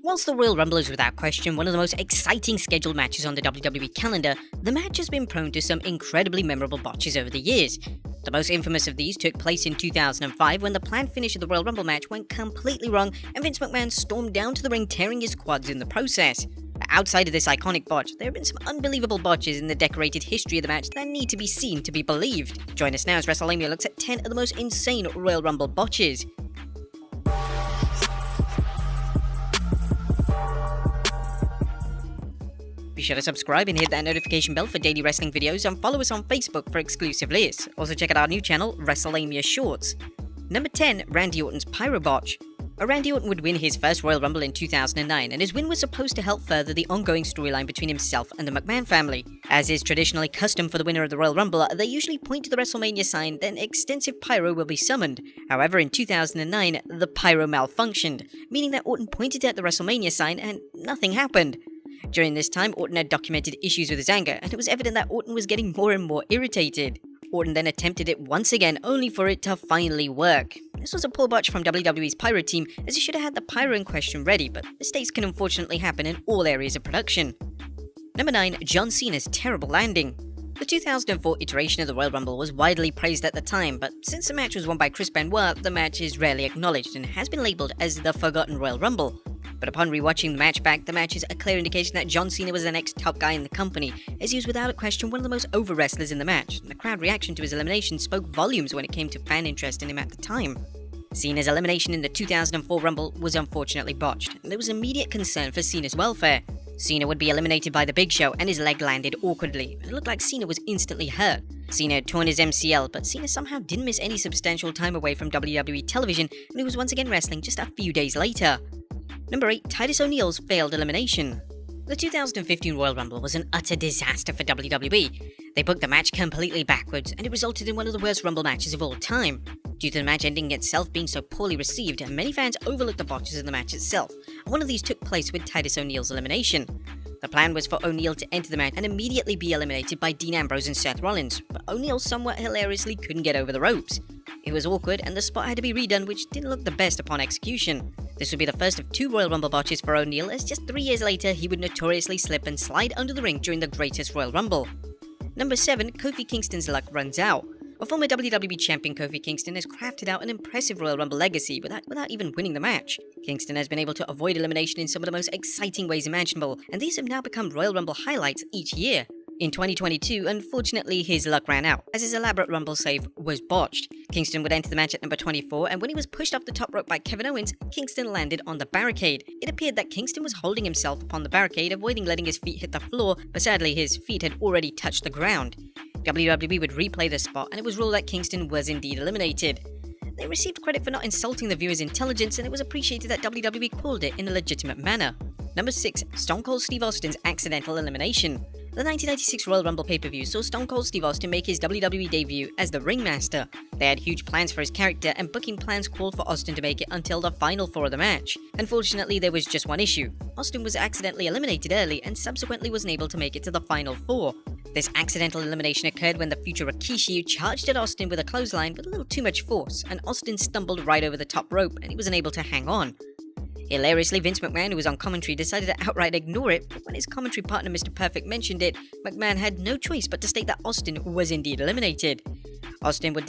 Whilst the Royal Rumble is without question one of the most exciting scheduled matches on the WWE calendar, the match has been prone to some incredibly memorable botches over the years. The most infamous of these took place in 2005 when the planned finish of the Royal Rumble match went completely wrong and Vince McMahon stormed down to the ring tearing his quads in the process. Outside of this iconic botch, there have been some unbelievable botches in the decorated history of the match that need to be seen to be believed. Join us now as Wrestlelamia looks at 10 of the most insane Royal Rumble botches. Be sure to subscribe and hit that notification bell for daily wrestling videos and follow us on Facebook for exclusive lists. Also check out our new channel, Wrestlelamia Shorts. Number 10. Randy Orton's Pyro Botch. Randy Orton would win his first Royal Rumble in 2009, and his win was supposed to help further the ongoing storyline between himself and the McMahon family. As is traditionally custom for the winner of the Royal Rumble, they usually point to the WrestleMania sign, then extensive pyro will be summoned. However, in 2009, the pyro malfunctioned, meaning that Orton pointed at the WrestleMania sign and nothing happened. During this time, Orton had documented issues with his anger, and it was evident that Orton was getting more and more irritated. Orton then attempted it once again, only for it to finally work. This was a poor botch from WWE's pyro team, as he should have had the pyro in question ready, but mistakes can unfortunately happen in all areas of production. Number 9. John Cena's Terrible Landing. The 2004 iteration of the Royal Rumble was widely praised at the time, but since the match was won by Chris Benoit, the match is rarely acknowledged and has been labelled as the Forgotten Royal Rumble. But upon rewatching the match back, the match is a clear indication that John Cena was the next top guy in the company, as he was without a question one of the most over wrestlers in the match, and the crowd reaction to his elimination spoke volumes when it came to fan interest in him at the time. Cena's elimination in the 2004 Rumble was unfortunately botched, and there was immediate concern for Cena's welfare. Cena would be eliminated by the Big Show and his leg landed awkwardly. It looked like Cena was instantly hurt. Cena had torn his MCL, but Cena somehow didn't miss any substantial time away from WWE television, and he was once again wrestling just a few days later. Number 8. Titus O'Neil's Failed Elimination. The 2015 Royal Rumble was an utter disaster for WWE. They booked the match completely backwards, and it resulted in one of the worst Rumble matches of all time. Due to the match ending itself being so poorly received, many fans overlooked the botches in the match itself, and one of these took place with Titus O'Neil's elimination. The plan was for O'Neil to enter the match and immediately be eliminated by Dean Ambrose and Seth Rollins, but O'Neil somewhat hilariously couldn't get over the ropes. It was awkward, and the spot had to be redone, which didn't look the best upon execution. This would be the first of 2 Royal Rumble botches for O'Neil, as just 3 years later he would notoriously slip and slide under the ring during the greatest Royal Rumble. Number 7. Kofi Kingston's Luck Runs Out. A former WWE champion, Kofi Kingston has crafted out an impressive Royal Rumble legacy without even winning the match. Kingston has been able to avoid elimination in some of the most exciting ways imaginable, and these have now become Royal Rumble highlights each year. In 2022, unfortunately, his luck ran out, as his elaborate Rumble save was botched. Kingston would enter the match at number 24, and when he was pushed off the top rope by Kevin Owens, Kingston landed on the barricade. It appeared that Kingston was holding himself upon the barricade, avoiding letting his feet hit the floor, but sadly his feet had already touched the ground. WWE would replay the spot, and it was ruled that Kingston was indeed eliminated. They received credit for not insulting the viewer's intelligence, and it was appreciated that WWE called it in a legitimate manner. Number 6. Stone Cold Steve Austin's Accidental Elimination. The 1996 Royal Rumble pay-per-view saw Stone Cold Steve Austin make his WWE debut as the Ringmaster. They had huge plans for his character, and booking plans called for Austin to make it until the final 4 of the match. Unfortunately, there was just one issue. Austin was accidentally eliminated early and subsequently wasn't able to make it to the final 4. This accidental elimination occurred when the future Rikishi charged at Austin with a clothesline with a little too much force, and Austin stumbled right over the top rope and he was unable to hang on. Hilariously, Vince McMahon, who was on commentary, decided to outright ignore it, but when his commentary partner Mr. Perfect mentioned it, McMahon had no choice but to state that Austin was indeed eliminated. Austin would